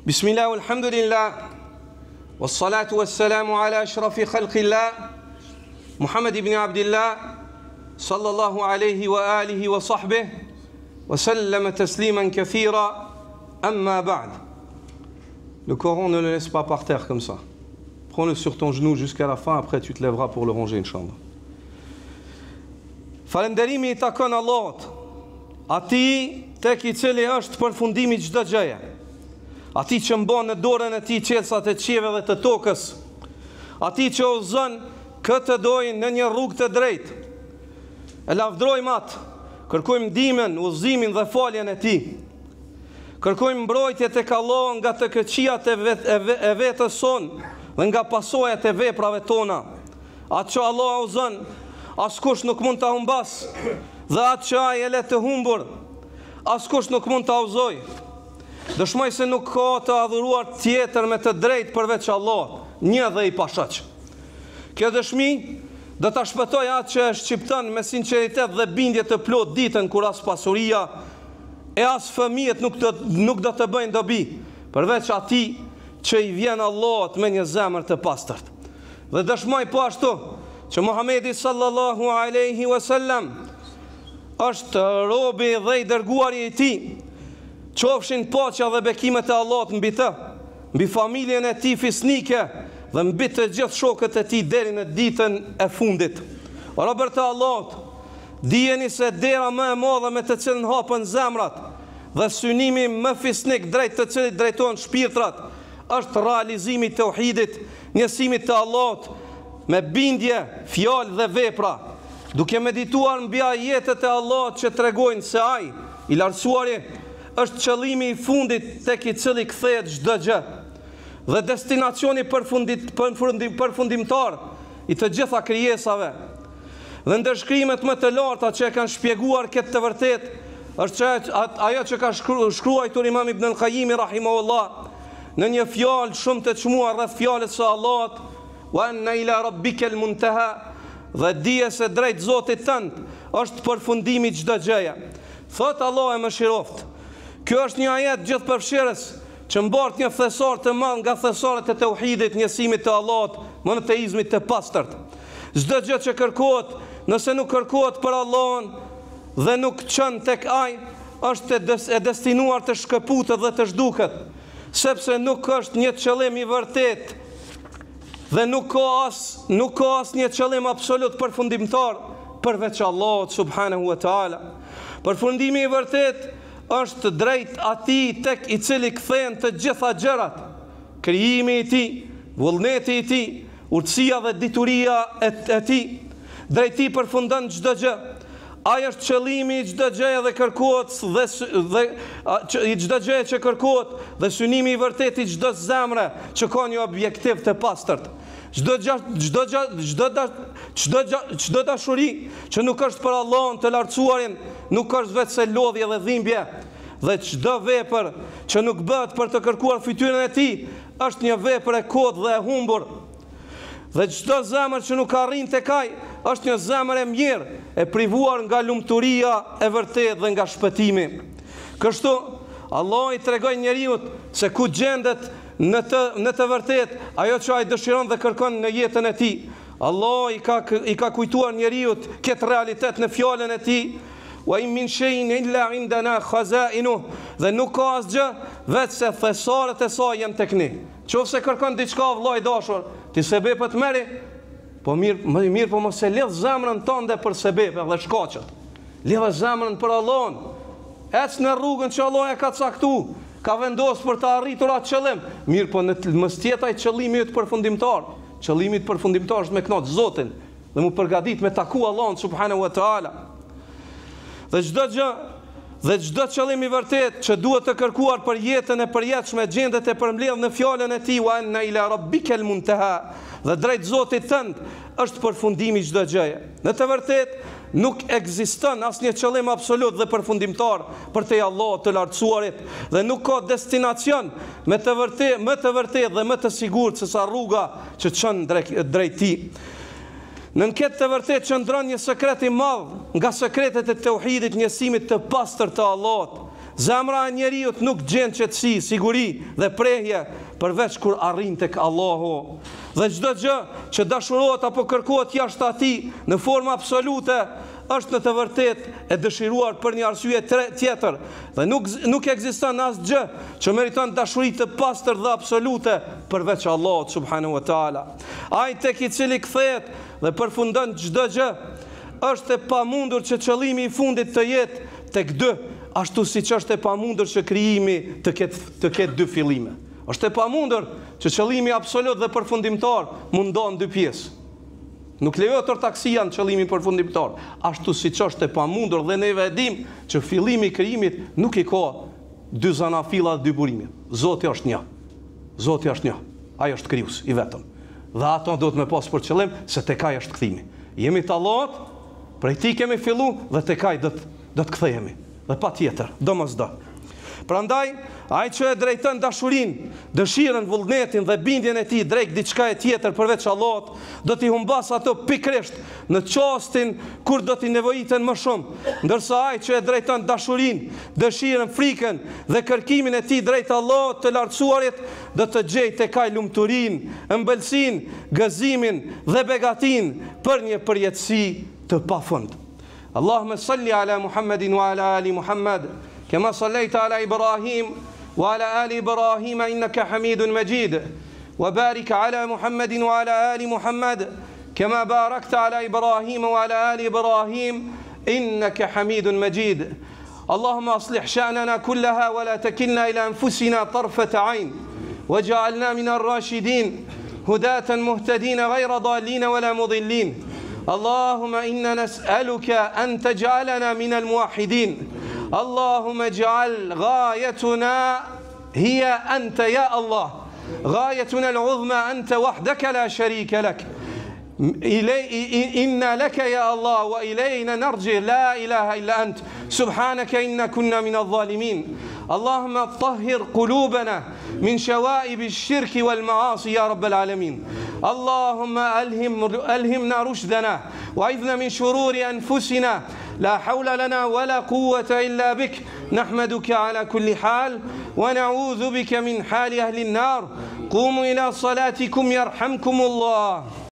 Bismillah, alhamdulillah, wassalatu wassalamu ala ashrafi khalqillah, Muhammad ibn Abdillah, sallallahu alayhi wa alihi wa sahbihi, wa sallama tasliman kathira, amma ba'd. Le Coran ne le laisse pas par terre comme ça. Prends-le sur ton genou jusqu'à la fin, après tu te lèveras pour le ranger, inshallah. Falënderimi I takon Allahut, atij tek I cili është përfundimi I çdo gjëje. Atij që mban në dorën e tij qelësat e qieve dhe të tokës. Atij që udhëzon këtë dojnë në një rrugë të drejtë. E lavdrojmë atë, kërkojmë ndihmën, udhëzimin dhe faljen e tij. Kërkojmë mbrojtje tek Allah nga të këqijat e vetës sonë dhe nga pasojat e veprave tona. Atë që Allah udhëzon, askush nuk mund ta humbas, dhe atë që ai e le të humbur, askush nuk mund ta udhëzoj. Dëshmoj se nuk ka të adhuruar tjetër me të drejtë përveç Allah, një dhe I pashoq. Kjo dëshmi do ta shpëtoj atë që e shqipton me sinqeritet dhe bindje të plot ditën kur as pasuria e as fëmijët nuk do të bëjnë dobi, përveç atij që I vjen Allahut me një zemër të pastërt. Dhe dëshmoj po ashtu që Muhamedi sallallahu alaihi wasallam është robi dhe I dërguari I tij. Qofshin paqja dhe bekimet e Allahut mbi të, mbi familjen e tij fisnike dhe mbi të gjithë shokët e tij deri në ditën e fundit. O robër të Allahut, dijeni se dera më e madhe me të cilën hapen zemrat dhe synimi më fisnik drejt të cilit drejtohen shpirtrat është realizimi I tauhidit, njësimit të Allahut me bindje, fjalë dhe vepra, duke medituar mbi ajetet e Allahut që tregojnë se ai I lartësuari është qëllimi I fundit tek I cili kthehet çdo gjë dhe destinacioni përfundimtar I të gjitha krijesave. Dhe ndërshkrimet më të larta që e kanë shpjeguar këtë të vërtetë është ajo që ka shkruar Imam Ibn al-Qayyim rahimahullah në një fjalë shumë të çmuar rreth fjalës së Allahut, wa anna ila rabbika al-muntaha, dhe dije se drejt Zotit tënd është përfundimi I çdo gjëje. Thot Allah e mëshiroft. Kjo është një ajet gjithëpërfshirës që mbart një thesar të madh nga thesaret e tauhidit, njësimit të Allahut, monoteizmit të pastërt. Çdo gjë që kërkohet, nëse nuk kërkohet për Allahun dhe nuk çon tek ai, është e destinuar të shkëputet dhe të zhduket, sepse nuk është një qëllim I vërtet dhe nuk ka as një qëllim absolut përfundimtar përveç Allahut subhanahu wa taala. Përfundimi I vërtet është drejt atij tek I cili kthehen të gjitha gjërat, krijimi I tij, vullneti I tij, urtësia dhe dituria e tij. Drejt tij përfundon çdo gjë. Ai është qëllimi I çdo gjëje dhe kërkohet I çdo gjëje që kërkohet dhe synimi I vërtet I çdo zemre që ka një objektiv të pastërt. Çdo dashuri që nuk është për Allahun të lartësuarin nuk është vetë se lodhje dhe dhimbje, dhe çdo vepër që nuk bëhet për të kërkuar fytyrën e tij është një vepër e kodë dhe e humbur. Dhe çdo zemër që nuk arrin tek ai është një zemër e mirë, e privuar nga lumturia e vërtetë dhe nga shpëtimi. Kështu Allah I tregoi njeriu se ku gjendet në të vërtetë ajo që ai dëshiron dhe kërkon në jetën e tij. Allah I ka kujtuar njeriu këtë realitet në fjalën e tij. Wa in min shay'in illa indana khazainuh, dhe nuk ka asgjë vetë se thesaret e saj janë tek ne. Nëse kërkon diçka vllai dashur, ti sebepet merri, po mirë po mos e lidh zemrën tënde për sebepe dhe shkaqet. Lidh zemrën për Allahun. Ec në rrugën që Allah e ka caktuar, ka vendosur për të arritur atë qëllim. Mirë po mos tjetaj qëllimi yt përfundimtar. Qëllimi yt përfundimtar është me kënaq Zotin dhe mu përgatit me taku Allahun subhanahu wa taala. Dhe çdo qëllim I vërtet që duhet të kërkuar për jetën e përjetshme gjendet e përmbledh në fjalën e tij wa anna ila rabbika al-muntaha, dhe drejt Zotit tënd është përfundimi I çdo gjëje. Në të vërtetë nuk ekziston asnjë qëllim absolut dhe përfundimtar për te Allahut të lartësuarit dhe nuk ka destinacion më të vërtetë dhe më të sigurt se sa rruga që çon drejt tij. Në këtë të vërtet qëndron një sekret I madh nga sekretet e tauhidit, njësimit të pastër të Allahut Zemra e njeriut nuk gjen qetësi, siguri dhe prehje përveç kur arrin tek Allahu. Dhe çdo gjë që dashurohet apo kërkohet jashtë atij në formë absolute është në të vërtetë e dëshiruar për një arsye tjetër dhe nuk ekziston asgjë që meriton dashuri të pastër dhe absolute përveç Allahut subhanahu wa taala. Ai tek i cili kthehet dhe përfundon çdo gjë është e pamundur që qëllimi i fundit të jetë tek dy, ashtu siç është e pamundur që krijimi të ketë dy fillime. Është e pamundur që qëllimi absolut dhe përfundimtar mundon dy pjesë. Nuk lejohet ortaksia në qëllimin përfundimtar, ashtu siç është e pamundur dhe neve e dim që fillimi i krijimit nuk i ka dy zanafilla dhe dy burime. Zoti është një. Zoti është një. Ai është krijues i vetëm. Dhe ato duhet me pas për qëllim se tek ai është kthimi. Jemi të Allahut, prej tij kemi fillu dhe tek ai do të kthehemi. Dhe pa tjetër, domosdo. Prandaj, ai që e drejton dashurinë, dëshirën, vullnetin dhe bindjen e tij drejt diçka e tjetër përveç Allahut, do t'i humbas ato pikërisht në çastin kur do t'i nevojiten më shumë, ndërsa ai që e drejton dashurinë, dëshirën, frikën dhe kërkimin e tij drejt Allahut të lartësuarit, do të gjejë tek ai lumturinë, ëmbëlsinë, gëzimin dhe begatinë për një përjetësi të pafund. Allahumma salli ala Muhammedin wa ala ali Muhammad كما صليت على إبراهيم وعلى آل إبراهيم إنك حميد مجيد وبارك على محمد وعلى آل محمد كما باركت على إبراهيم وعلى آل إبراهيم إنك حميد مجيد اللهم أصلح شأننا كلها ولا تكلنا إلى أنفسنا طرفة عين وجعلنا من الراشدين هداة مهتدين غير ضالين ولا مضلين اللهم إنا نسألك أن تجعلنا من الموحدين اللهم اجعل غايتنا هي أنت يا الله غايتنا العظمى أنت وحدك لا شريك لك إنا لك يا الله وإلينا نرجع لا إله إلا أنت سبحانك إنا كنا من الظالمين اللهم طهر قلوبنا من شوائب الشرك والمعاصي يا رب العالمين اللهم ألهمنا رشدنا وعذنا من شرور أنفسنا لا حول لنا ولا قوة إلا بك نحمدك على كل حال ونعوذ بك من حال أهل النار قوموا إلى صلاتكم يرحمكم الله